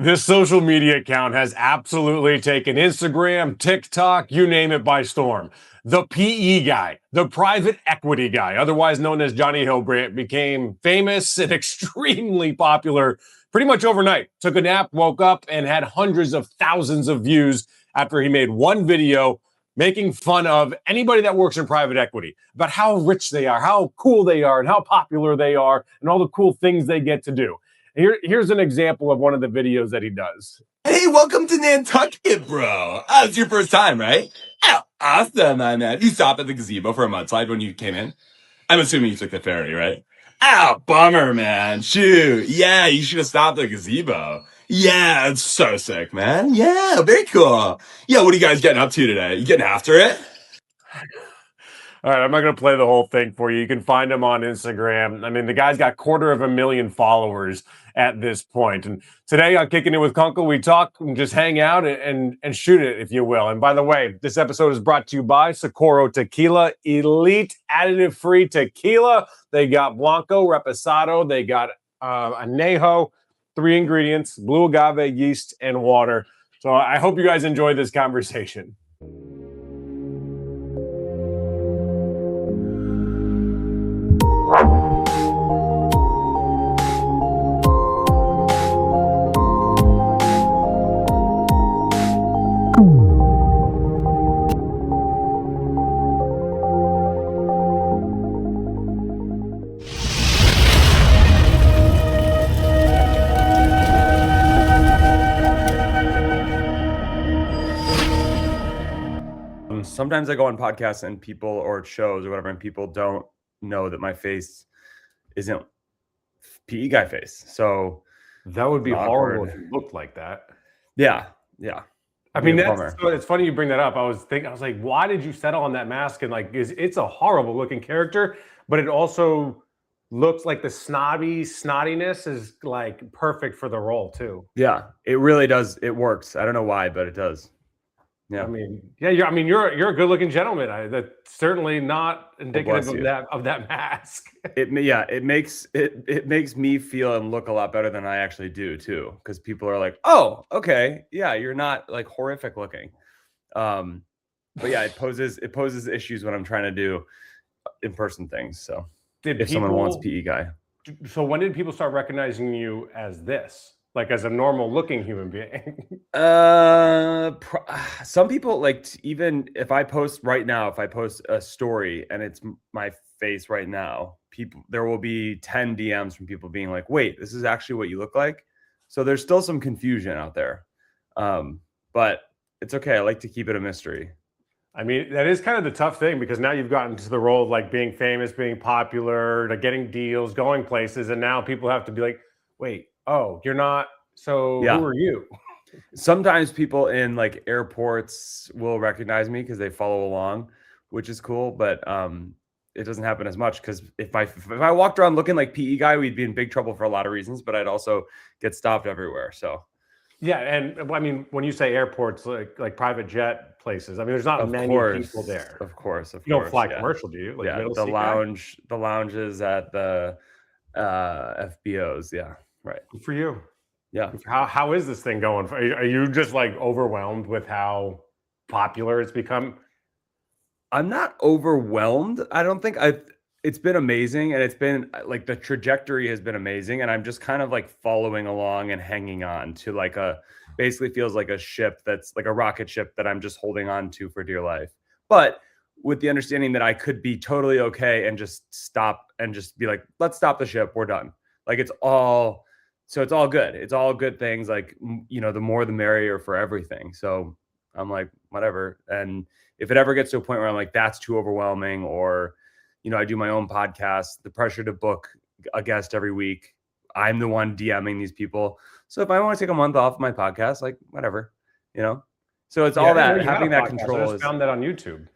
This social media account has absolutely taken Instagram, TikTok, you name it, by storm. The PE guy, the private equity guy, otherwise known as Johnny Hillbrant, became famous and extremely popular pretty much overnight. Took a nap, woke up, and had hundreds of thousands of views after he made one video making fun of anybody that works in private equity about how rich they are, how cool they are, and how popular they are, and all the cool things they get to do. Here's an example of one of the videos that he does. Hey, welcome to Nantucket, bro. Oh, it's your first time, right? Oh, awesome, my man. You stopped at the gazebo for a mudslide when you came in? I'm assuming you took the ferry, right? Oh, bummer, man. Shoot. Yeah, you should have stopped at the gazebo. Yeah, it's so sick, man. Yeah, very cool. Yeah, what are you guys getting up to today? You getting after it? All right, I'm not going to play the whole thing for you. You can find him on Instagram. I mean, the guy's got 250,000 followers at this point. And today on Kicking It with Kunkel, we talk and just hang out and shoot it, if you will. And by the way, this episode is brought to you by Socorro Tequila, elite additive-free tequila. They got Blanco, Reposado. They got Añejo, 3 ingredients, blue agave, yeast, and water. So I hope you guys enjoy this conversation. Sometimes I go on podcasts and people or shows or whatever, and people don't know that my face isn't PE guy face. So that would be horrible if you looked like that. Yeah. I mean, it's funny you bring that up. I was like, why did you settle on that mask? And like, it's a horrible looking character, but it also looks like the snottiness is like perfect for the role too. Yeah, it really does. It works. I don't know why, but it does. Yeah. I mean, yeah, you're a good looking gentleman. That's certainly not indicative of that mask. It makes me feel and look a lot better than I actually do too. Because people are like, oh, okay, yeah, you're not like horrific looking. But yeah, it poses issues when I'm trying to do in-person things. So someone wants PE guy. So when did people start recognizing you as this? Like as a normal looking human being? Some people, like, even if I post right now, if I post a story and it's my face right now, there will be 10 DMs from people being like, wait, this is actually what you look like. So there's still some confusion out there. But it's okay. I like to keep it a mystery. I mean, that is kind of the tough thing because now you've gotten to the role of like being famous, being popular, like getting deals, going places. And now people have to be like, wait, oh, you're not. So yeah. Who are you? Sometimes people in like airports will recognize me because they follow along, which is cool. But it doesn't happen as much because if I walked around looking like PE guy, we'd be in big trouble for a lot of reasons. But I'd also get stopped everywhere. So yeah, and I mean, when you say airports, like private jet places, I mean, there's not many people there. Of course, you don't fly commercial, do you? Like the lounges at the FBOs. Yeah, right. Good for you. Yeah. How is this thing going? Are you just like overwhelmed with how popular it's become? I'm not overwhelmed. I don't think it's been amazing, and it's been like the trajectory has been amazing, and I'm just kind of like following along and hanging on to like basically feels like a ship that's like a rocket ship that I'm just holding on to for dear life. But with the understanding that I could be totally okay and just stop and just be like, let's stop the ship. We're done. Like it's all good. It's all good things. Like, you know, the more the merrier for everything. So I'm like, whatever. And if it ever gets to a point where I'm like, that's too overwhelming, or, you know, I do my own podcast, the pressure to book a guest every week, I'm the one DMing these people. So if I want to take a month off my podcast, like whatever, you know? So it's all that having that control. I just found that on YouTube.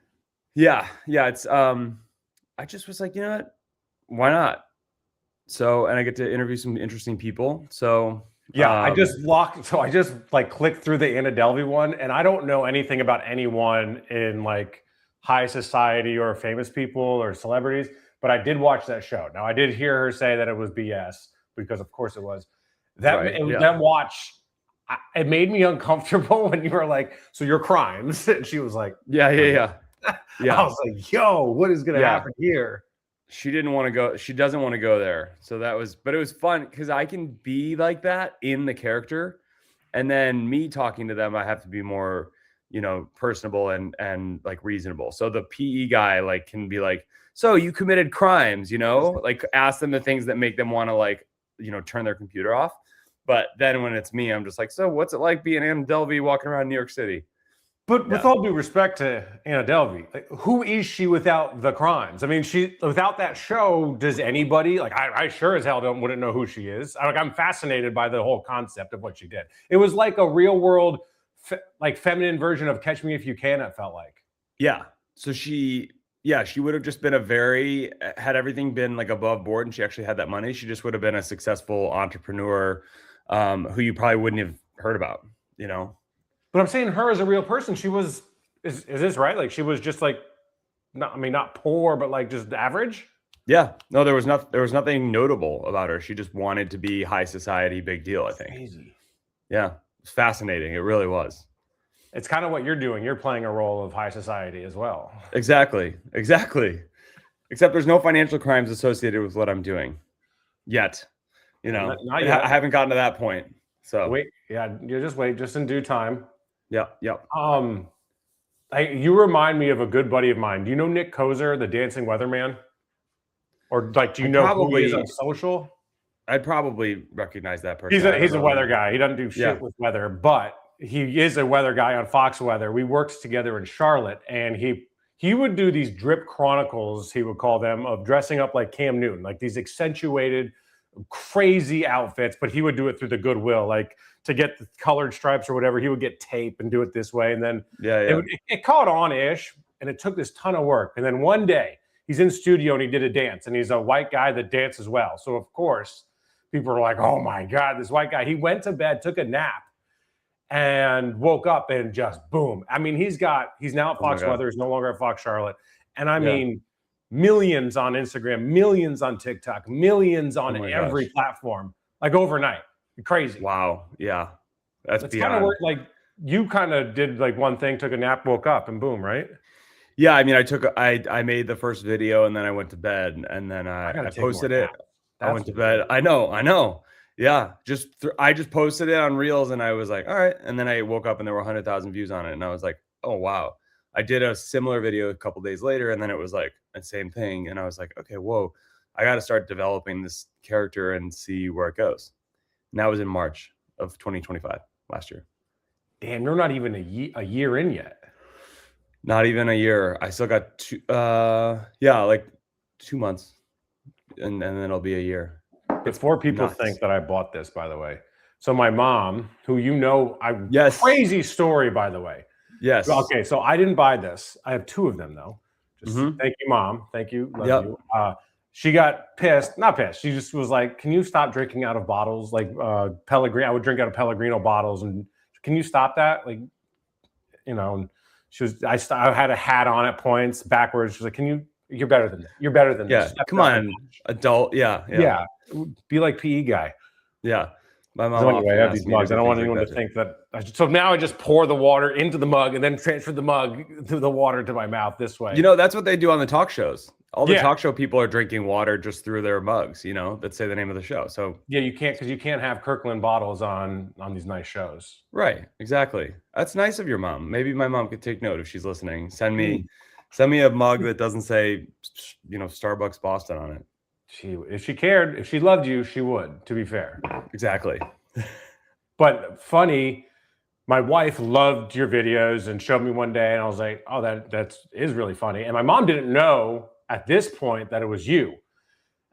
Yeah. It's, I just was like, you know what? Why not? So, and I get to interview some interesting people. So yeah, I just like clicked through the Anna Delvey one, and I don't know anything about anyone in like high society or famous people or celebrities, but I did watch that show. Now I did hear her say that it was BS because of course it was. That watch it made me uncomfortable when you were like, "So your crimes," and she was like, Yeah. I Yeah. was like, "Yo, what is gonna Yeah. happen here?" She didn't want to go. She doesn't want to go there. So but it was fun because I can be like that in the character. And then me talking to them, I have to be more, personable and like reasonable. So the PE guy like can be like, so you committed crimes, like ask them the things that make them want to like, turn their computer off. But then when it's me, I'm just like, so what's it like being Anna Delvey walking around New York City? But with all due respect to Anna Delvey, like, who is she without the crimes? I mean, without that show, does anybody like? I sure as hell wouldn't know who she is. I'm fascinated by the whole concept of what she did. It was like a real world, like feminine version of Catch Me If You Can. It felt like. Yeah. So she would have just been had everything been like above board, and she actually had that money. She just would have been a successful entrepreneur, who you probably wouldn't have heard about. But I'm saying her as a real person, she was, is this right? Like she was just like, not poor, but like just average. Yeah, no, there was nothing notable about her. She just wanted to be high society, big deal, I think. Crazy. Yeah, it's fascinating. It really was. It's kind of what you're doing. You're playing a role of high society as well. Exactly. Except there's no financial crimes associated with what I'm doing yet. Not yet. I haven't gotten to that point. So wait, you just wait, just in due time. Yeah. You remind me of a good buddy of mine. Do you know Nick Kozer, the dancing weatherman? Or like, do you know who he is on social? I'd probably recognize that person. He's a weather guy. He doesn't do shit with weather, but he is a weather guy on Fox Weather. We worked together in Charlotte, and he would do these drip chronicles, he would call them, of dressing up like Cam Newton, like these accentuated, crazy outfits, but he would do it through the goodwill, like to get the colored stripes or whatever, he would get tape and do it this way. And then it caught on-ish, and it took this ton of work. And then one day he's in studio and he did a dance, and he's a white guy that dances well. So of course people are like, oh my God, this white guy. He went to bed, took a nap, and woke up and just boom. I mean, he's now at Fox Weather. He's no longer at Fox Charlotte. And I mean, millions on Instagram, millions on TikTok, millions on every platform, like overnight. Crazy. Wow. Yeah. That's kind of like you kind of did like one thing, took a nap, woke up, and boom, right? Yeah. I mean, I made the first video, and then I went to bed, and then I posted it. I went to bed. I know. Yeah. I just posted it on Reels, and I was like, all right. And then I woke up and there were 100,000 views on it. And I was like, oh, wow. I did a similar video a couple days later, and then it was like the same thing. And I was like, okay, whoa, I got to start developing this character and see where it goes. And that was in March of 2025, last year. Damn, you're not even a year in yet. Not even a year. I still got 2 months, and then it'll be a year. Before people think that I bought this, by the way. So my mom, who crazy story, by the way. Yes. Okay, so I didn't buy this. I have two of them though. Just thank you, Mom. Thank you. Love you. She got pissed. Not pissed. She just was like, "Can you stop drinking out of bottles? Like Pellegrino. I would drink out of Pellegrino bottles, and can you stop that? Like, And she was. I had a hat on at points backwards. She's like, "Can you? You're better than that. You're better than this. Come on, adult. Yeah. Be like PE guy. Yeah." My mom. So anyway, I have these mugs. I don't want anyone to think that. So now I just pour the water into the mug and then transfer the mug through the water to my mouth this way. That's what they do on the talk shows. All the talk show people are drinking water just through their mugs, that say the name of the show. So yeah, you can't, because you can't have Kirkland bottles on these nice shows. Right. Exactly. That's nice of your mom. Maybe my mom could take note if she's listening. Send me a mug that doesn't say, Starbucks Boston on it. If she cared, if she loved you, she would, to be fair. Exactly. But funny, my wife loved your videos and showed me one day, and I was like, oh, that is really funny. And my mom didn't know at this point that it was you.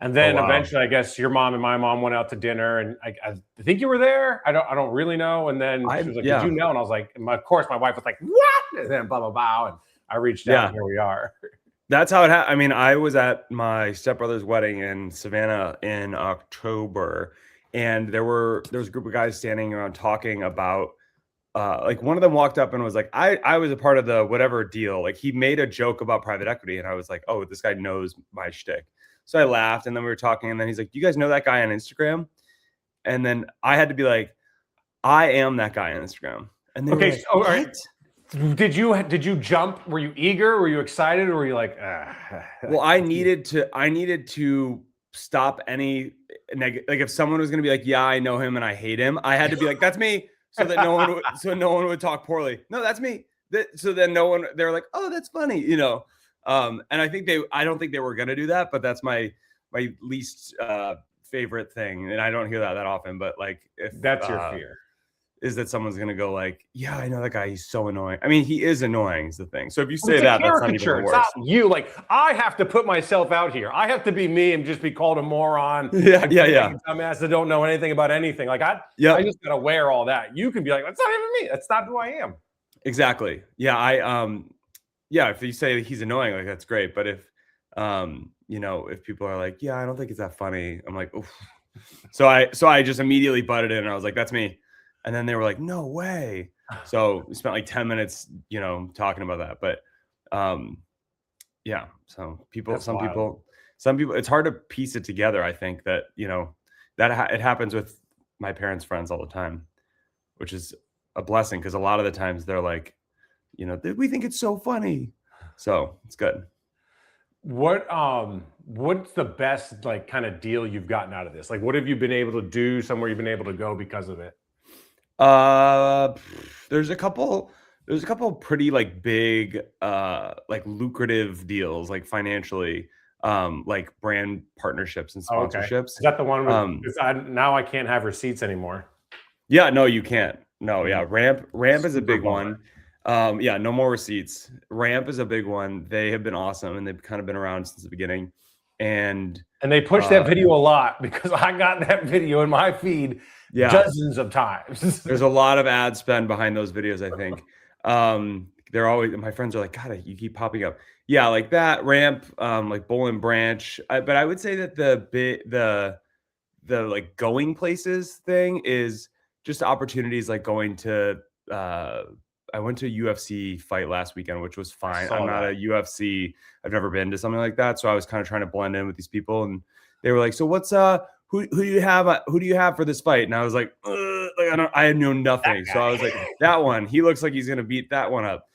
And then eventually, I guess your mom and my mom went out to dinner, and I think you were there. I don't really know. And then she was like, did you know? And I was like, of course, my wife was like, what? And then blah, blah, blah. And I reached out, and here we are. That's how it happened. I mean, I was at my stepbrother's wedding in Savannah in October, and there was a group of guys standing around talking about, like one of them walked up and was like, I was a part of the whatever deal. Like he made a joke about private equity, and I was like, oh, this guy knows my shtick. So I laughed, and then we were talking, and then he's like, you guys know that guy on Instagram? And then I had to be like, I am that guy on Instagram. And they were Okay, like, so, all what? right. Did you jump? Were you eager? Were you excited? Or were you like, Well, I needed to stop any negative. Like if someone was going to be like, yeah, I know him and I hate him, I had to be like, that's me. So that no one would talk poorly. No, that's me. So then they're like, oh, that's funny. And I don't think they were going to do that, but that's my least favorite thing. And I don't hear that often, but like if that's your fear. Is that someone's going to go like, yeah, I know that guy. He's so annoying. I mean, he is annoying is the thing. So if you say It's that, that's not even caricature. worse. It's not you. Like, I have to put myself out here. I have to be me and just be called a moron. Yeah. Dumbass that don't know anything about anything. Like, I just got to wear all that. You can be like, that's not even me. That's not who I am. Exactly. Yeah. If you say he's annoying, like that's great. But if, if people are like, yeah, I don't think it's that funny. I'm like, oof. So I just immediately butted in and I was like, that's me. And then they were like, no way. So we spent like 10 minutes, talking about that. But so some people, it's hard to piece it together. I think that, it happens with my parents' friends all the time, which is a blessing because a lot of the times they're like, we think it's so funny. So it's good. What's the best like kind of deal you've gotten out of this? Like, what have you been able to do? Somewhere you've been able to go because of it? There's a couple pretty like big, like lucrative deals, like financially, like brand partnerships and sponsorships. Okay. Is that the one with, now I can't have receipts anymore? Yeah, no, you can't. No, yeah. Ramp is a big one. No more receipts. Ramp is a big one. They have been awesome and they've kind of been around since the beginning. And they push that video a lot because I got that video in my feed dozens of times. There's a lot of ad spend behind those videos, I think. They're always, my friends are like, God, you keep popping up. Yeah, like that Ramp, like Boll and Branch. But I would say that the like going places thing is just opportunities like going to I went to a UFC fight last weekend, which was fine. I'm not a UFC. I've never been to something like that. So I was kind of trying to blend in with these people and they were like, so what's who do you have for this fight? And I was like I know nothing. So I was like, that one, he looks like he's going to beat that one up.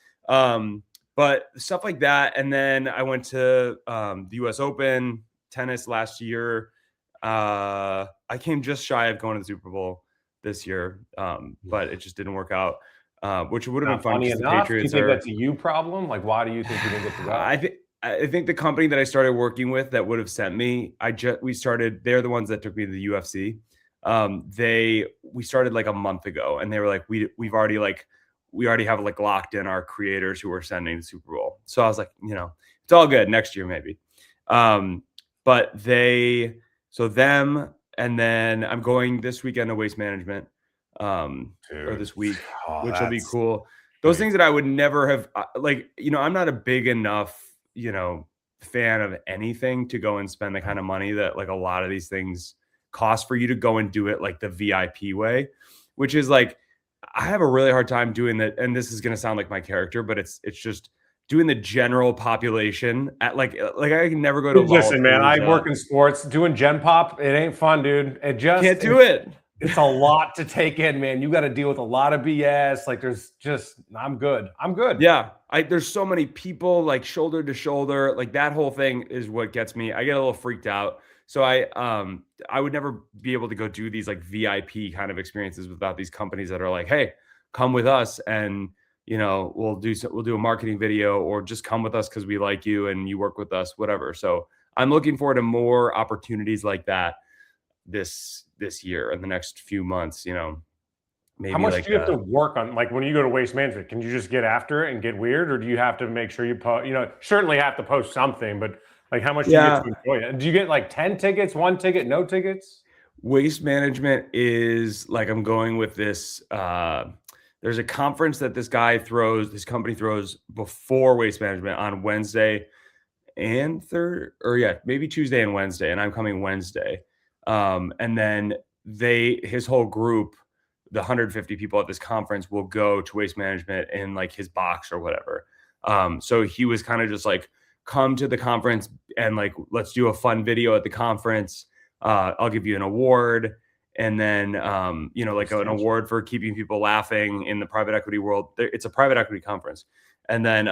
But stuff like that. And then I went to the US Open tennis last year. I came just shy of going to the Super Bowl this year. But it just didn't work out. Which would have been fun. Enough. The Patriots do you think that's a you problem? Like, why do you think you didn't get to go? I think the company that I started working with that would have sent me, they're the ones that took me to the UFC. We started like a month ago and they were like, we already have like locked in our creators who are sending the Super Bowl. So I was like, it's all good next year, maybe. Them, and then I'm going this weekend to Waste Management. Or this week, which will be cool. Those things that I would never have I'm not a big enough, fan of anything to go and spend the kind of money that like a lot of these things cost for you to go and do it like the VIP way, which is like, I have a really hard time doing that. And this is going to sound like my character, but it's just doing the general population at like I can never go to. Listen, man, I work in sports. Doing Gen Pop, it ain't fun, dude. It just can't do it. It's a lot to take in, man. You got to deal with a lot of BS. Like I'm good. Yeah. There's so many people like shoulder to shoulder. Like that whole thing is what gets me. I get a little freaked out. So I would never be able to go do these like VIP kind of experiences without these companies that are like, hey, come with us and we'll do a marketing video, or just come with us because we like you and you work with us, whatever. So I'm looking forward to more opportunities like that this year in the next few months. Maybe how much do you have to work on, like when you go to Waste Management? Can you just get after it and get weird, or do you have to make sure you post? Certainly have to post something, but like how much do you get to enjoy it? Do you get like 10 tickets, 1 ticket, no tickets? Waste Management is like, I'm going with this. There's a conference that this company throws before Waste Management on Wednesday and maybe Tuesday and Wednesday, and I'm coming Wednesday. And then his whole group, the 150 people at this conference, will go to Waste Management in like his box or whatever. So he was kind of just like, come to the conference and like, let's do a fun video at the conference. I'll give you an award. And then, like an award for keeping people laughing in the private equity world. It's a private equity conference. And then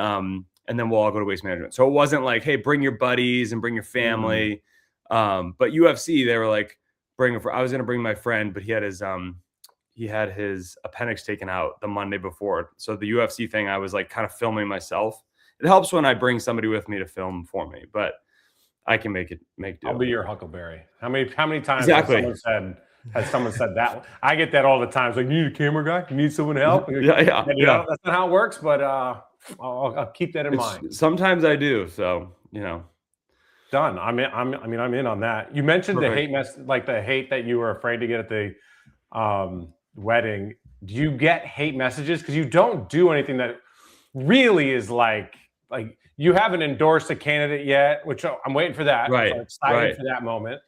we'll all go to Waste Management. So it wasn't like, hey, bring your buddies and bring your family. But UFC, they were like, I was going to bring my friend, but he had his appendix taken out the Monday before. So the UFC thing, I was like kind of filming myself. It helps when I bring somebody with me to film for me, but I can make do. I'll be your Huckleberry. How many times Exactly. has someone said that? I get that all the time. It's like, you need a camera guy? You need someone to help? Yeah. That's not how it works, but I'll keep that in mind. Sometimes I do. So, Done. I'm in on that. You mentioned Perfect. the hate that you were afraid to get at the wedding. Do you get hate messages? Because you don't do anything that really is like you haven't endorsed a candidate yet, which I'm waiting for that. Right. So I'm excited for that moment.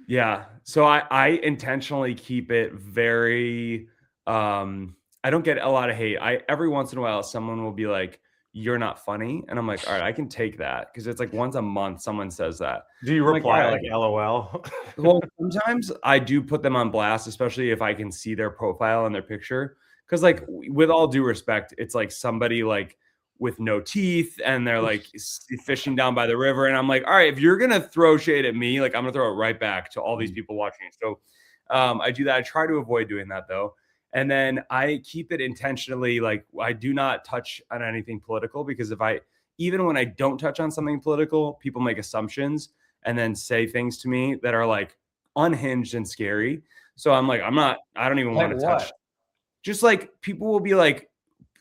Yeah. So I intentionally keep it very, I don't get a lot of hate. Every once in a while, someone will be like, you're not funny. And I'm like, all right, I can take that. Cause it's like once a month, someone says that. Do you reply like LOL? Well, sometimes I do put them on blast, especially if I can see their profile and their picture. Cause like with all due respect, it's like somebody like with no teeth and they're like fishing down by the river. And I'm like, all right, if you're going to throw shade at me, like I'm gonna throw it right back to all these people watching. So I do that. I try to avoid doing that though. And then I keep it intentionally. Like I do not touch on anything political because even when I don't touch on something political, people make assumptions and then say things to me that are like unhinged and scary. So I'm like, I don't even want to touch. Just like people will be like,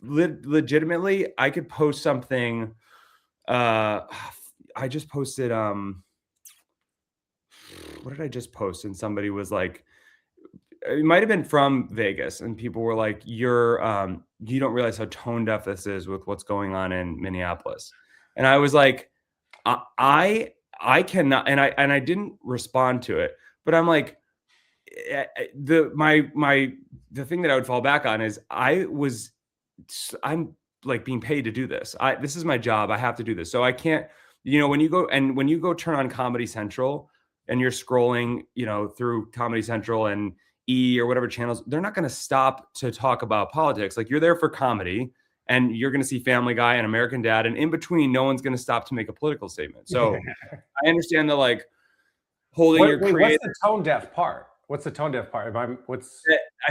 legitimately, I could post something. I just posted, what did I just post? And somebody was like, it might've been from Vegas and people were like, you don't realize how tone deaf this is with what's going on in Minneapolis. And I was like, I cannot, and I didn't respond to it, but I'm like, the thing that I would fall back on is I'm like being paid to do this. This is my job. I have to do this. So I can't, when you go turn on Comedy Central and you're scrolling, through Comedy Central and E or whatever channels, they're not going to stop to talk about politics. Like you're there for comedy and you're going to see Family Guy and American Dad. And in between, no one's going to stop to make a political statement. So I understand the like holding your creative. What's the tone deaf part? What's the tone deaf part? I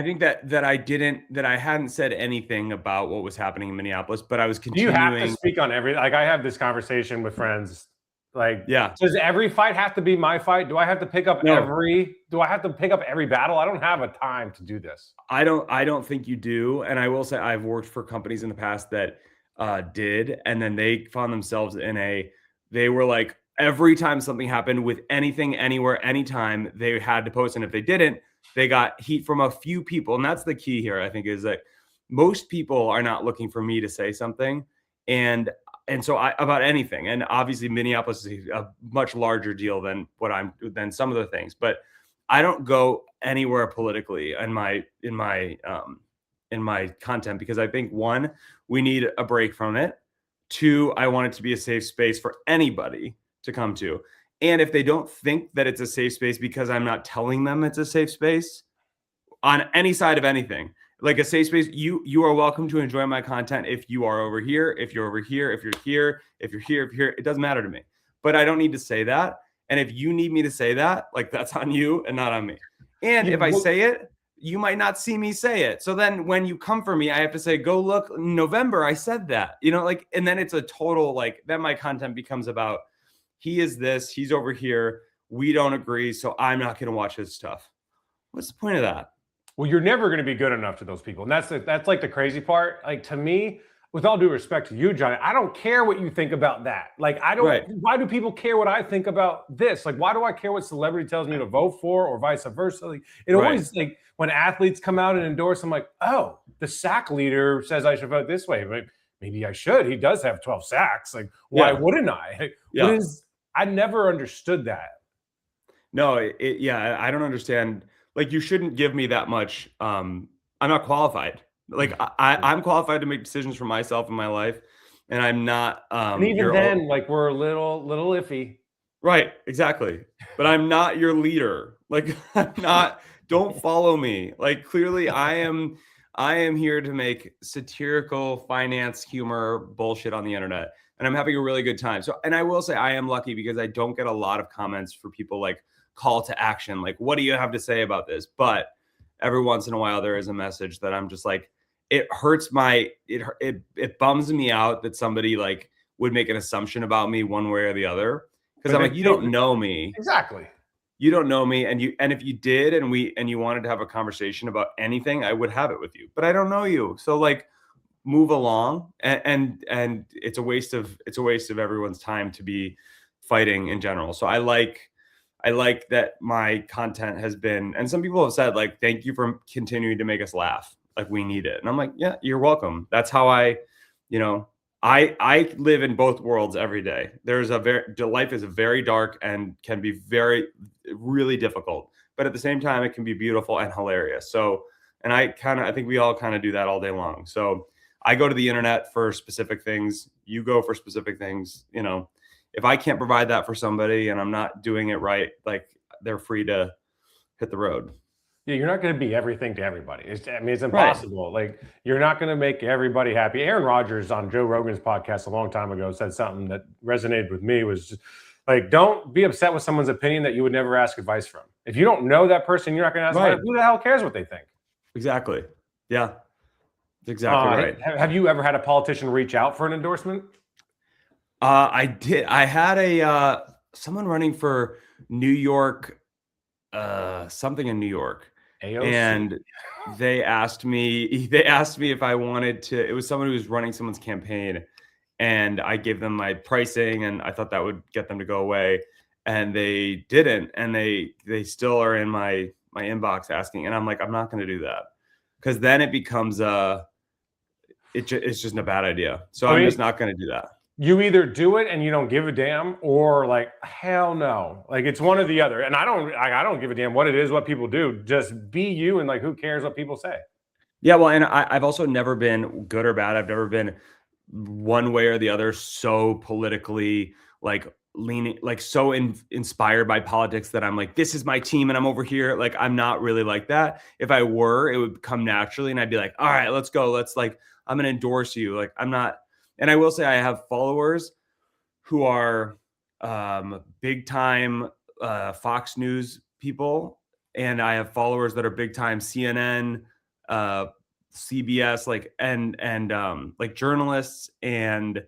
think that I hadn't said anything about what was happening in Minneapolis, but I was continuing. Do you have to speak on every? Like I have this conversation with friends. Like, yeah. Does every fight have to be my fight? Do I have to pick up every battle? I don't have a time to do this. I don't think you do. And I will say I've worked for companies in the past that did, and then they found themselves they were like, every time something happened with anything, anywhere, anytime, they had to post. And if they didn't, they got heat from a few people. And that's the key here, I think, is that most people are not looking for me to say something. And so about anything. And obviously Minneapolis is a much larger deal than some of the things, but I don't go anywhere politically in my content because I think 1, we need a break from it. 2, I want it to be a safe space for anybody to come to. And if they don't think that it's a safe space because I'm not telling them it's a safe space on any side of anything, like a safe space, you are welcome to enjoy my content if you are over here, if you're over here, if you're here, if you're here, it doesn't matter to me. But I don't need to say that. And if you need me to say that, like that's on you and not on me. And if I say it, you might not see me say it. So then when you come for me, I have to say, go look, in November, I said that, and then it's a total, then my content becomes about, he is this, he's over here, we don't agree, so I'm not going to watch his stuff. What's the point of that? Well, you're never going to be good enough to those people. And that's like the crazy part. Like to me, with all due respect to you, Johnny, I don't care what you think about that. Like Why do people care what I think about this? Like, why do I care what celebrity tells me to vote for or vice versa? Like, always, like when athletes come out and endorse, I'm like, oh, the sack leader says I should vote this way. But maybe I should. He does have 12 sacks. Like, why wouldn't I? Like, I never understood that. No, I don't understand. Like, you shouldn't give me that much. I'm not qualified. Like, I'm qualified to make decisions for myself in my life, and I'm not. And even then, like, we're a little iffy. Right, exactly. But I'm not your leader. Like, I'm not don't follow me. Like clearly I am here to make satirical finance humor bullshit on the internet. And I'm having a really good time. So, and I will say I am lucky because I don't get a lot of comments for people like call to action. Like, what do you have to say about this? But every once in a while there is a message that I'm just like, it hurts it bums me out that somebody like would make an assumption about me one way or the other. Because I'm like, you don't know me. Exactly. You don't know me. And if you did and you wanted to have a conversation about anything, I would have it with you. But I don't know you. So like move along. And it's a waste of everyone's time to be fighting in general. So I like that my content has been, and some people have said like, thank you for continuing to make us laugh. Like we need it. And I'm like, yeah, you're welcome. That's how I live in both worlds every day. Life is very dark and can be really difficult, but at the same time, it can be beautiful and hilarious. So, and I think we all kind of do that all day long. So I go to the internet for specific things. You go for specific things. If I can't provide that for somebody and I'm not doing it right, like they're free to hit the road. Yeah, you're not going to be everything to everybody. It's impossible. Right. Like you're not going to make everybody happy. Aaron Rodgers on Joe Rogan's podcast a long time ago said something that resonated with me, was just like, don't be upset with someone's opinion that you would never ask advice from. If you don't know that person, you're not going to ask right. Who the hell cares what they think? Exactly. Yeah, exactly right. Have you ever had a politician reach out for an endorsement? I did. I had someone running for New York, something in New York. AOC. And they asked me if I wanted to, it was someone who was running someone's campaign, and I gave them my pricing and I thought that would get them to go away, and they didn't. And they still are in my inbox asking. And I'm like, I'm not going to do that, because then it becomes it's just a bad idea. So I'm just not going to do that. You either do it and you don't give a damn, or like, hell no. Like it's one or the other. And I don't give a damn what it is, what people do. Just be you, and like, who cares what people say? Yeah, well, and I've also never been good or bad. I've never been one way or the other so politically like leaning, like so inspired by politics that I'm like, this is my team and I'm over here. Like I'm not really like that. If I were, it would come naturally and I'd be like, all right, let's go. I'm going to endorse you. Like I'm not. And I will say I have followers who are big time Fox News people, and I have followers that are big time CNN, CBS, like and like journalists and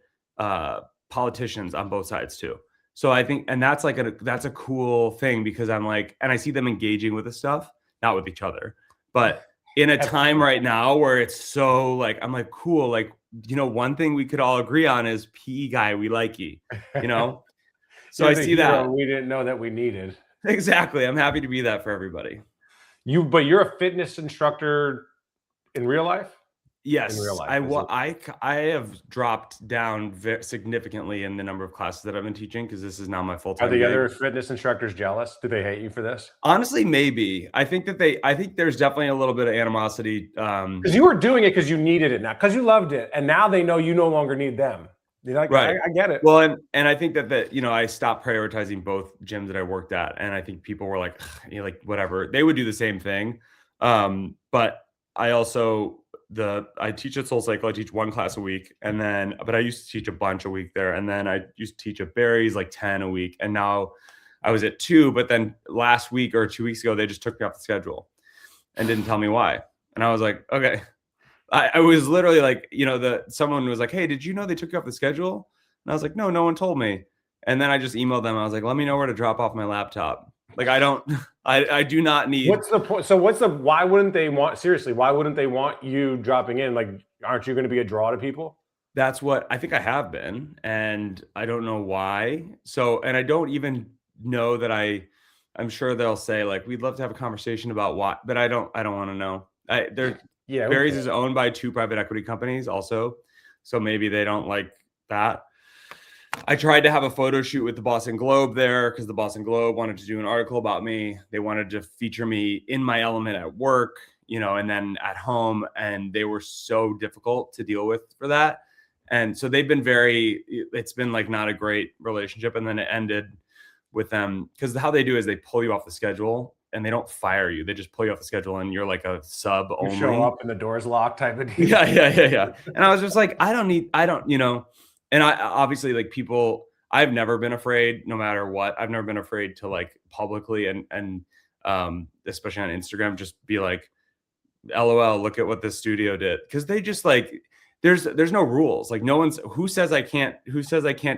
politicians on both sides too. So I think, and that's like that's a cool thing, because I'm like, and I see them engaging with this stuff, not with each other, but in a time right now where it's so like, I'm like, cool, like, one thing we could all agree on is PE guy, we like you, So I see that we didn't know that we needed. Exactly. I'm happy to be that for everybody. But you're a fitness instructor in real life? Yes, I have dropped down significantly in the number of classes that I've been teaching, because this is now my full-time. Are the other fitness instructors jealous? Do they hate you for this? Honestly, maybe. I think there's definitely a little bit of animosity. Because you were doing it because you needed it now, because you loved it, and now they know you no longer need them. Like, right. I get it. Well, and I think that I stopped prioritizing both gyms that I worked at, and I think people were like, like whatever. They would do the same thing, but I also. I teach at SoulCycle. I teach one class a week, but I used to teach a bunch a week there. And then I used to teach at Barry's like 10 a week. And now I was at 2, but then last week or 2 weeks ago, they just took me off the schedule and didn't tell me why. And I was like, okay. I was literally like, someone was like, hey, did you know they took you off the schedule? And I was like, no one told me. And then I just emailed them. I was like, let me know where to drop off my laptop. Like, I do not need. What's the point? So why wouldn't they want you dropping in? Like, aren't you going to be a draw to people? That's what I think I have been. And I don't know why. So, and I don't even know that I'm sure they'll say like, we'd love to have a conversation about why, but I don't want to know. Barry's is owned by 2 private equity companies also. So maybe they don't like that. I tried to have a photo shoot with the Boston Globe there, because the Boston Globe wanted to do an article about me. They wanted to feature me in my element at work, and then at home. And they were so difficult to deal with for that. And so they've been it's been like not a great relationship. And then it ended with them, because how they do is they pull you off the schedule and they don't fire you. They just pull you off the schedule and you're like a sub You only. show up and the door's locked type of deal. Yeah. And I was just like, I don't, and I obviously like people, I've never been afraid no matter what. I've never been afraid to like publicly and especially on Instagram, just be like, LOL, look at what this studio did. Cause they just like, there's no rules. Like who says I can't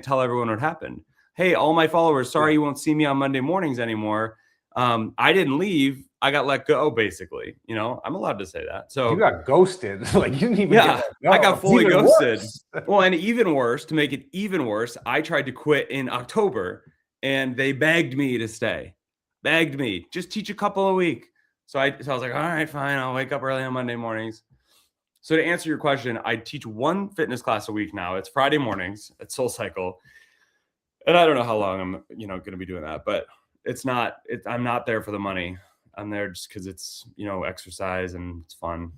tell everyone what happened? Hey, all my followers, sorry, you won't see me on Monday mornings anymore. I didn't leave. I got let go, basically. I'm allowed to say that. So you got ghosted. Like you didn't even yeah, I got fully ghosted. Worse. Well, and even worse, to make it even worse, I tried to quit in October and they begged me to stay. Begged me, just teach a couple a week. So I was like, all right, fine. I'll wake up early on Monday mornings. So to answer your question, I teach one fitness class a week now. It's Friday mornings at SoulCycle. And I don't know how long I'm, going to be doing that, but I'm not there for the money. I'm there just because it's, exercise and it's fun.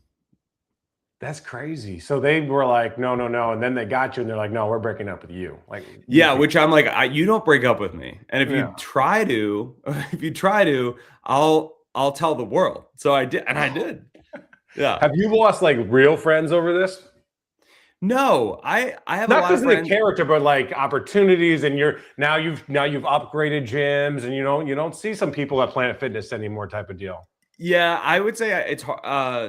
That's crazy. So they were like, no. And then they got you and they're like, no, we're breaking up with you. Like, yeah, which I'm like, you don't break up with me. And if you try to, I'll tell the world. So I did. And I did. Yeah. Have you lost like real friends over this? No, I have not a lot of friends. The character, but like opportunities, and you've upgraded gyms, and you don't see some people at Planet Fitness anymore, type of deal. Yeah, I would say it's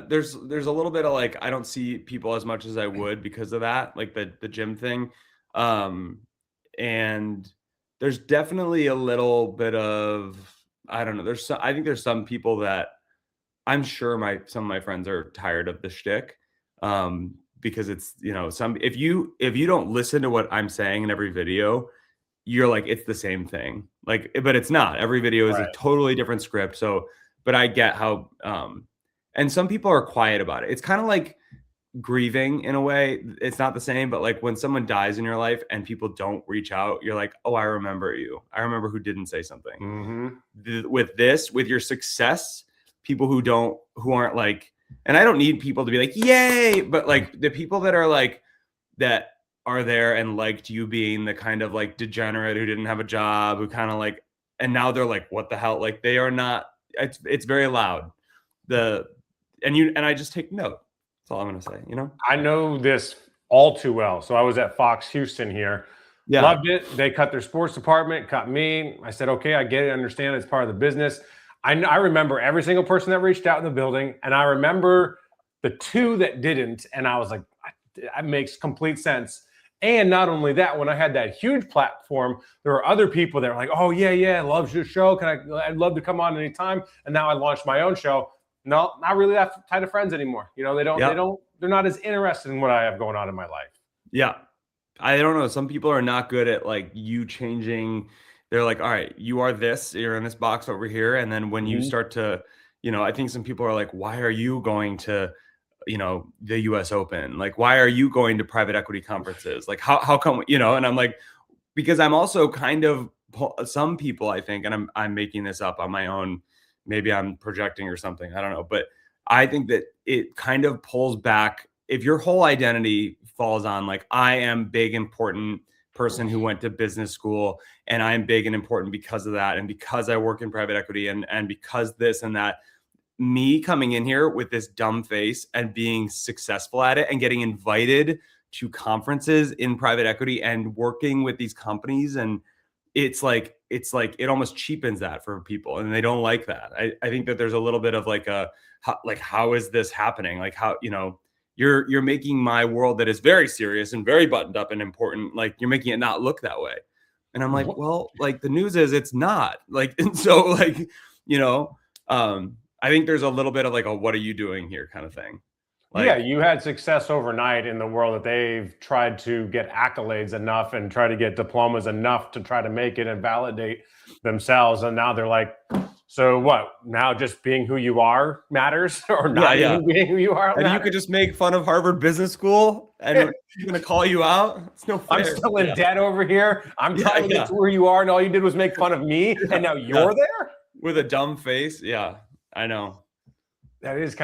there's a little bit of like I don't see people as much as I would because of that, like the gym thing, and there's definitely a little bit of I don't know. I think there's some people that I'm sure some of my friends are tired of the shtick. Because it's, if you don't listen to what I'm saying in every video, you're like, it's the same thing. Like, but it's not. Every video is a totally different script. So, but I get how, and some people are quiet about it. It's kind of like grieving in a way. It's not the same, but like when someone dies in your life and people don't reach out, you're like, oh, I remember you. I remember who didn't say something. Mm-hmm. With your success, people who aren't like, and I don't need people to be like, yay, but like the people that are there and liked you being the kind of like degenerate who didn't have a job, who kind of like, and now they're like, what the hell? Like they are not, it's very loud. And I just take note. That's all I'm going to say, I know this all too well. So I was at Fox Houston here. Yeah. Loved it. They cut their sports department, cut me. I said, okay, I get it. I understand it's part of the business. I remember every single person that reached out in the building, and I remember the two that didn't, and I was like, that makes complete sense. And not only that, when I had that huge platform, there were other people that were like, oh, yeah, loves your show. I'd love to come on anytime. And now I launched my own show. No, not really that type of friends anymore. They're not as interested in what I have going on in my life. Yeah. I don't know. Some people are not good at like you changing. They're like, all right, you are this, you're in this box over here. And then when you start to, I think some people are like, why are you going to, the US Open? Like, why are you going to private equity conferences? Like, how come, and I'm like, because I'm also kind of, some people I think, and I'm making this up on my own, maybe I'm projecting or something, I don't know. But I think that it kind of pulls back. If your whole identity falls on like, I am big, important person who went to business school and I'm big and important because of that. And because I work in private equity and because this and that, me coming in here with this dumb face and being successful at it and getting invited to conferences in private equity and working with these companies. And it's like, it almost cheapens that for people and they don't like that. I think that there's a little bit of like how is this happening? Like how, you're making my world that is very serious and very buttoned up and important. Like you're making it not look that way. And I'm like, well, like the news is it's not like, and so like, I think there's a little bit of like a, what are you doing here kind of thing. Like, yeah, you had success overnight in the world that they've tried to get accolades enough and try to get diplomas enough to try to make it and validate themselves. And now they're like, so what? Now just being who you are matters, or not even being who you are? And matters? You could just make fun of Harvard Business School and we're going to call you out? It's no fair. I'm still in debt over here. I'm trying to get to where you are, and all you did was make fun of me, and now you're there? With a dumb face? Yeah, I know. That is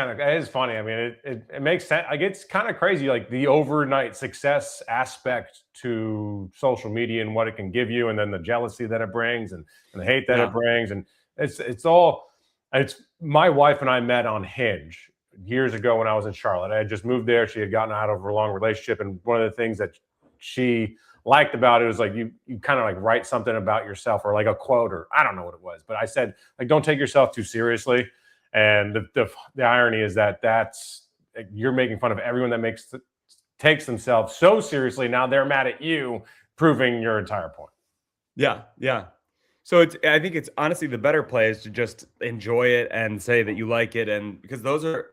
funny. I mean, it makes sense. Like, it's kind of crazy, like the overnight success aspect to social media and what it can give you, and then the jealousy that it brings and the hate that it brings. And it's all, It's my wife and I met on Hinge years ago when I was in Charlotte. I had just moved there. She had gotten out of a long relationship, and one of the things that she liked about it was like you kind of like write something about yourself or like a quote, or I don't know what it was, but I said like don't take yourself too seriously. And the irony is that that's you're making fun of everyone that takes themselves so seriously. Now they're mad at you, proving your entire point. Yeah, yeah. So I think it's honestly the better play is to just enjoy it and say that you like it. And because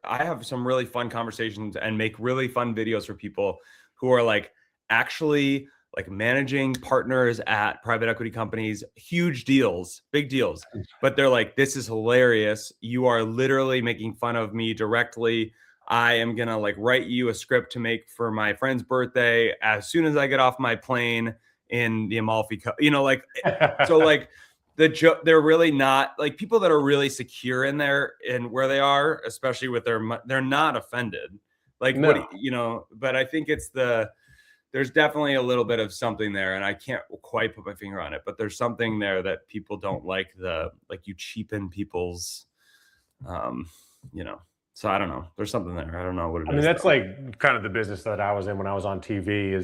I have some really fun conversations and make really fun videos for people who are like actually like managing partners at private equity companies, huge deals, big deals. But they're like, this is hilarious. You are literally making fun of me directly. I am going to like write you a script to make for my friend's birthday as soon as I get off my plane in the Amalfi Coast, like, so like they're really not like people that are really secure in there and where they are, especially with they're not offended. Like, no. But I think there's definitely a little bit of something there, and I can't quite put my finger on it, but there's something there that people don't like you cheapen people's, so I don't know. There's something there. I don't know what it is. I mean, that's like kind of the business that I was in when I was on TV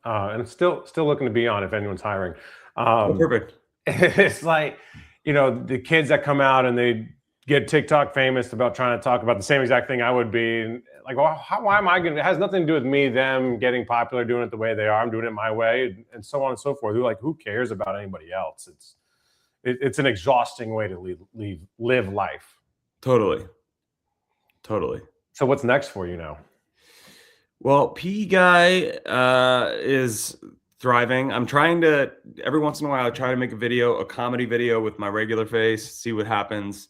and it's still looking to be on if anyone's hiring. Perfect. It's like, the kids that come out and they get TikTok famous about trying to talk about the same exact thing I would be like, well, why am I going to, it has nothing to do with me, them getting popular, doing it the way they are. I'm doing it my way and so on and so forth. Who cares about anybody else? It's an exhausting way to live life. Totally. So what's next for you now? Well, PE Guy is thriving. I'm trying to, every once in a while, I try to make a comedy video with my regular face, see what happens.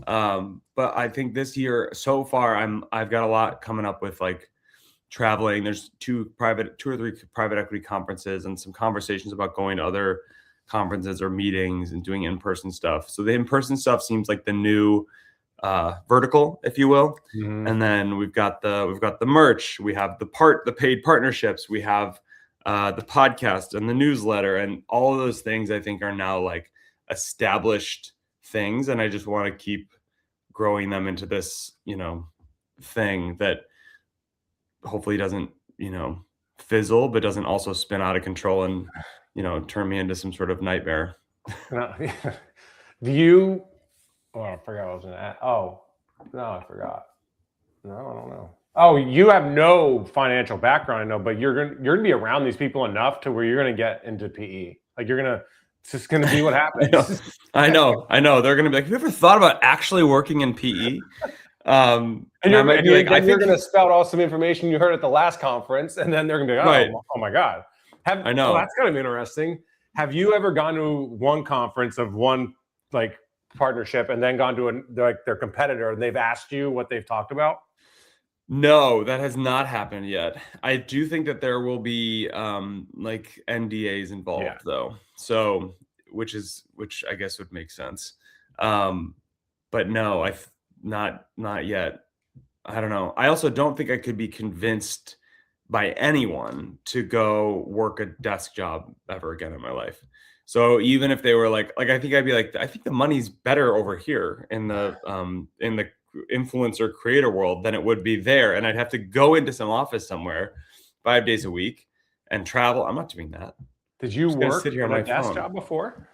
But I think this year so far, I've got a lot coming up with like traveling. There's two or three private equity conferences and some conversations about going to other conferences or meetings and doing in-person stuff. So the in-person stuff seems like the new vertical, if you will. Mm-hmm. And then we've got the merch, we have the paid partnerships, we have the podcast and the newsletter, and all of those things I think are now like established things, and I just want to keep growing them into this thing that hopefully doesn't fizzle, but doesn't also spin out of control and turn me into some sort of nightmare. Do you I forgot what I was going to ask. Oh, no, I forgot. No, I don't know. Oh, you have no financial background, I know, but you're gonna be around these people enough to where you're gonna get into PE. Like it's just gonna be what happens. I know. They're gonna be like, have you ever thought about actually working in PE? And you're gonna spout all some information you heard at the last conference, and then they're gonna be like, right. Oh my God. I know. Well, that's gonna be interesting. Have you ever gone to one conference of one like partnership and then gone to their competitor and they've asked you what they've talked about? No, that has not happened yet. I do think that there will be like NDAs involved though. So which I guess would make sense. But no, not yet. I don't know. I also don't think I could be convinced by anyone to go work a desk job ever again in my life. So even if they were like I think I'd be like, I think the money's better over here in the influencer creator world than it would be there, and I'd have to go into some office somewhere 5 days a week and travel. I'm not doing that. Did you work on a desk job before?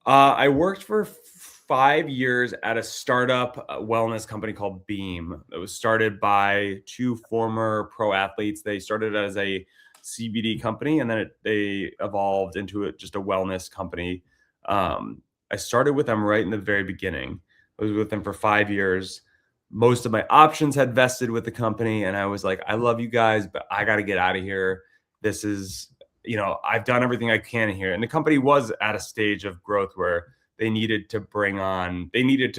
I worked for 5 years at a startup wellness company called Beam. It was started by two former pro athletes. They started as a CBD company, and then they evolved into just a wellness company. I started with them right in the very beginning. I was with them for 5 years. Most of my options had vested with the company, and I was like, I love you guys, but I got to get out of here. This is, I've done everything I can here. And the company was at a stage of growth where they needed to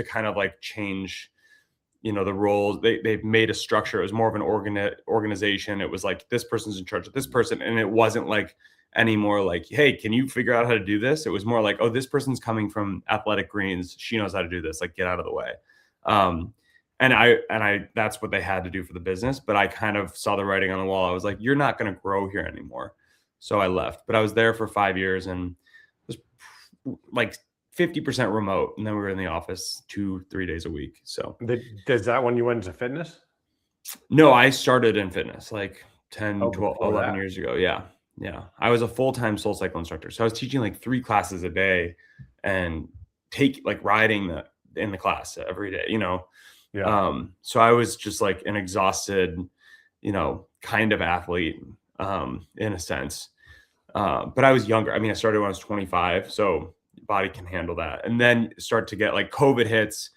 kind of like change, the roles. They've made a structure. It was more of an organization. It was like, this person's in charge of this person. And it wasn't like anymore like, hey, can you figure out how to do this? It was more like, oh, this person's coming from Athletic Greens. She knows how to do this. Like, get out of the way. And I that's what they had to do for the business. But I kind of saw the writing on the wall. I was like, you're not going to grow here anymore. So I left. But I was there for 5 years, and it was like 50% remote, and then we were in the office 2-3 days a week. So Does that when you went into fitness? no, I started in fitness like 10, Oh, 12, before 11 that. years ago. Yeah. Yeah. I was a full-time SoulCycle instructor. So I was teaching like 3 classes a day and riding in the class every day, Yeah. So I was just like an exhausted, kind of athlete, in a sense. But I was younger. I mean, I started when I was 25, so body can handle that. And then start to get like COVID hits,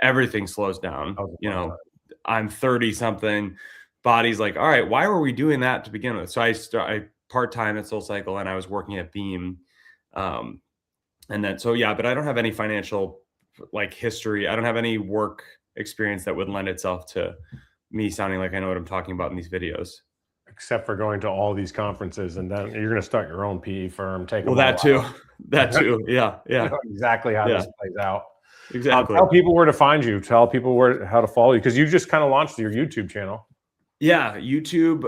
everything slows down. That was a fun time. I'm 30 something. Body's like, all right, why were we doing that to begin with? So I part-time at SoulCycle and I was working at Beam. And then but I don't have any financial like history. I don't have any work experience that would lend itself to me sounding like I know what I'm talking about in these videos. Except for going to all these conferences, and then you're going to start your own PE firm. That too. Yeah. You know exactly how this plays out. Exactly. Tell people where to find you. Tell people how to follow you, because you just kind of launched your YouTube channel. Yeah, YouTube.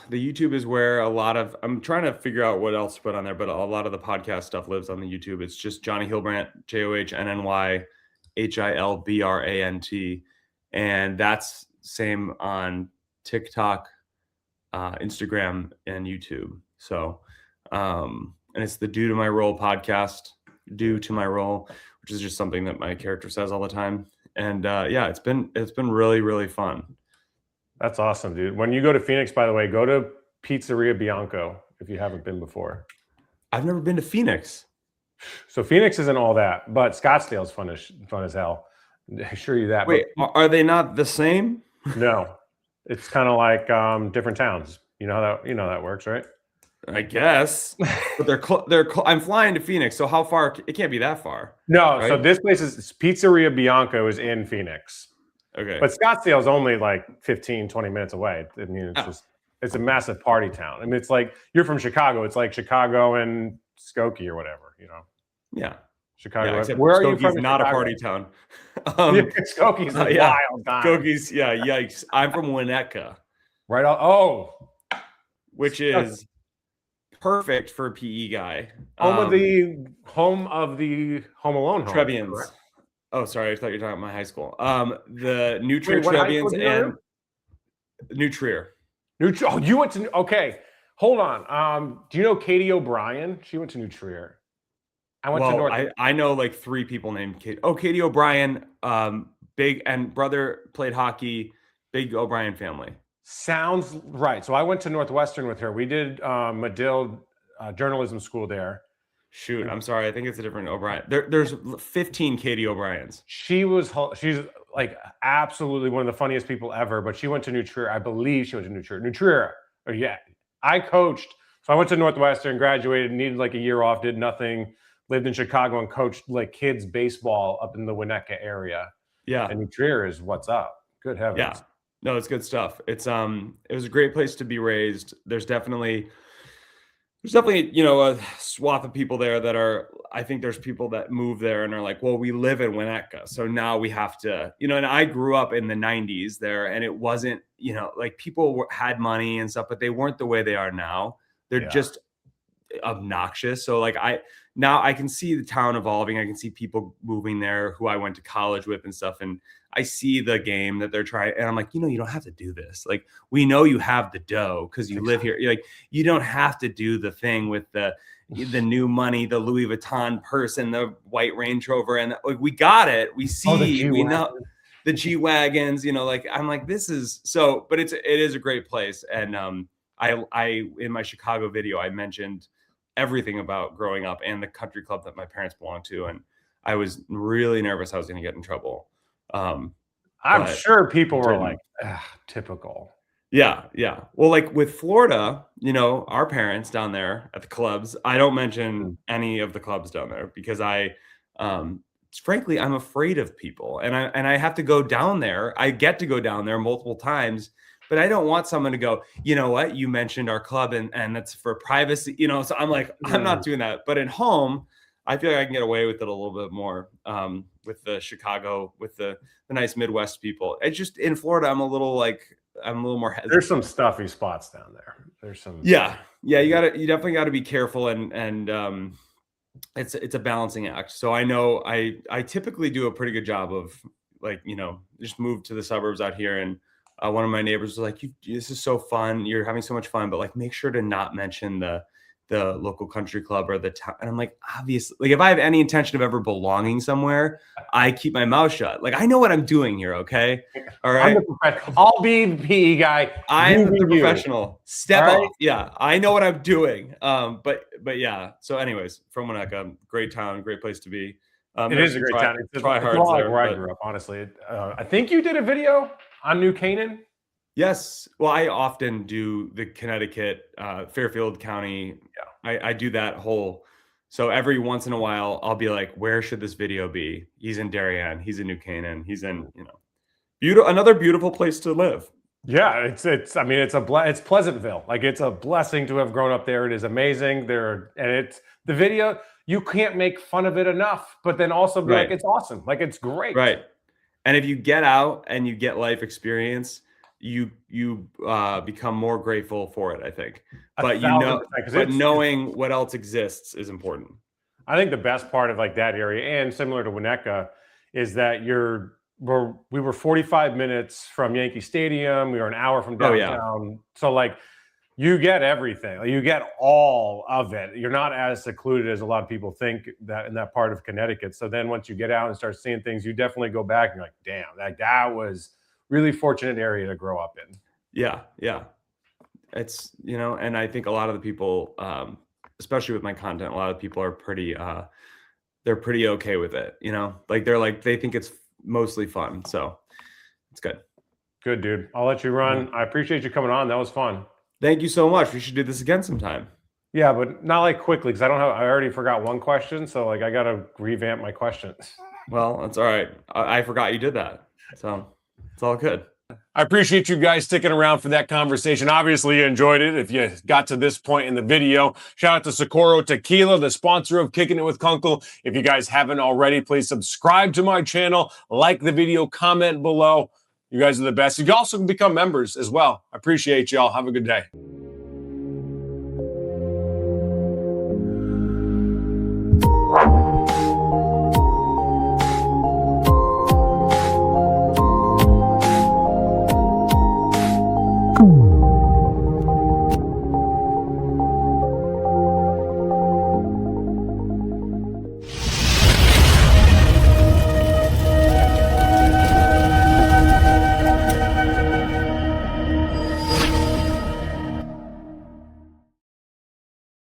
The YouTube is where I'm trying to figure out what else to put on there, but a lot of the podcast stuff lives on the YouTube. It's just Johnny Hilbrant, JohnnyHilbrant, and that's same on TikTok, Instagram, and YouTube. So, and it's the Due to My Role podcast, Due to My Role, which is just something that my character says all the time. And it's been really, really fun. That's awesome, dude. When you go to Phoenix, by the way, go to Pizzeria Bianco if you haven't been before. I've never been to Phoenix. So Phoenix isn't all that, but Scottsdale's fun as hell. I assure you that. Wait, are they not the same? No, it's kind of like different towns. You know how that works, right? I guess, but I'm flying to Phoenix, so how far? It can't be that far. No, right? So this place is Pizzeria Bianco is in Phoenix. Okay. But Scottsdale is only like 15, 20 minutes away. I mean, it's a massive party town. I mean, it's like you're from Chicago. It's like Chicago and Skokie or whatever, Yeah. Chicago. Yeah, except where are Skokie's you from? not Chicago? a party town. Skokie's a wild time. Skokie's, yikes. I'm from Winnetka. Right on. Oh. Which is perfect for a PE guy. Home of the Home Alone home. Trebians. Correct? Oh, sorry. I thought you were talking about my high school. The New Trier Trebians and New Trier. Oh, you went to, okay. Hold on. Do you know Katie O'Brien? She went to New Trier. I went to North. I know like 3 people named Katie. Oh, Katie O'Brien, big, and brother played hockey, big O'Brien family. Sounds right. So I went to Northwestern with her. We did Medill journalism school there. Shoot, I'm sorry. I think it's a different O'Brien. There's 15 Katie O'Briens. She's like absolutely one of the funniest people ever. But she went to New Trier. I believe she went to New Trier. New Trier. Oh yeah. I coached. So I went to Northwestern, graduated, needed like a year off, did nothing. Lived in Chicago and coached like kids baseball up in the Winnetka area. Yeah. And New Trier is what's up. Good heavens. Yeah. No, it's good stuff. It was a great place to be raised. There's definitely, a swath of people there that I think there's people that move there and are like, well, we live in Winnetka, so now we have to, and I grew up in the 90s there, and it wasn't, like people had money and stuff, but they weren't the way they are now. They're just obnoxious. So like now I can see the town evolving. I can see people moving there who I went to college with and stuff. And I see the game that they're trying. And I'm like, you don't have to do this. Like, we know you have the dough because you live here. You're like, you don't have to do the thing with the new money, the Louis Vuitton purse and the white Range Rover. And like, we got it. We see, we know the G-Wagons, like, I'm like, this is so, but it is a great place. And I in my Chicago video, I mentioned everything about growing up and the country club that my parents belonged to. And I was really nervous I was going to get in trouble. I'm sure people were like, typical. Yeah. Well, like with Florida, our parents down there at the clubs, I don't mention any of the clubs down there because frankly, I'm afraid of people and I have to go down there. I get to go down there multiple times, but I don't want someone to go, you know what, you mentioned our club and that's for privacy, so I'm like, I'm not doing that. But at home, I feel like I can get away with it a little bit more with the Chicago, with the nice Midwest people. It's just in Florida, I'm a little more hesitant. There's some stuffy spots down there. There's some. Yeah. You definitely got to be careful and it's a balancing act. So I know I typically do a pretty good job of like, just move to the suburbs out here. And one of my neighbors was like, this is so fun. You're having so much fun, but like, make sure to not mention the local country club or the town. And I'm like, obviously, like if I have any intention of ever belonging somewhere, I keep my mouth shut. Like I know what I'm doing here. Okay. All right. I'll be the PE guy. I'm the professional. Step All off. right. Yeah, I know what I'm doing. But yeah. So, anyways, from Winnetka, great town, great place to be. It is a great town. It's a lot like where I grew up, honestly. I think you did a video on New Canaan. Yes. Well, I often do the Connecticut, Fairfield County. Yeah. I do that whole. So every once in a while, I'll be like, where should this video be? He's in Darien. He's in New Canaan. He's in, another beautiful place to live. Yeah, it's Pleasantville. Like it's a blessing to have grown up there. It is amazing. It's the video. You can't make fun of it enough, but then also be like, it's awesome. Like it's great. Right. And if you get out and you get life experience, you become more grateful for it, I think. But knowing what else exists is important. I think the best part of like that area and similar to Winnetka is that we were 45 minutes from Yankee Stadium. We were an hour from downtown. Oh, yeah. So like you get everything. You get all of it. You're not as secluded as a lot of people think that in that part of Connecticut. So then once you get out and start seeing things, you definitely go back and you're like, damn, that was really fortunate area to grow up in. Yeah. Yeah. It's, and I think a lot of the people, especially with my content, a lot of people are they're pretty okay with it. They think it's mostly fun. So it's good. Good, dude. I'll let you run. I appreciate you coming on. That was fun. Thank you so much. We should do this again sometime. Yeah, but not like quickly because I already forgot one question. So like I got to revamp my questions. Well, that's all right. I forgot you did that. So it's all good. I appreciate you guys sticking around for that conversation. Obviously, you enjoyed it. If you got to this point in the video, shout out to Socorro Tequila, the sponsor of Kicking It with Kunkel. If you guys haven't already, please subscribe to my channel, like the video, comment below. You guys are the best. You can also become members as well. I appreciate y'all. Have a good day.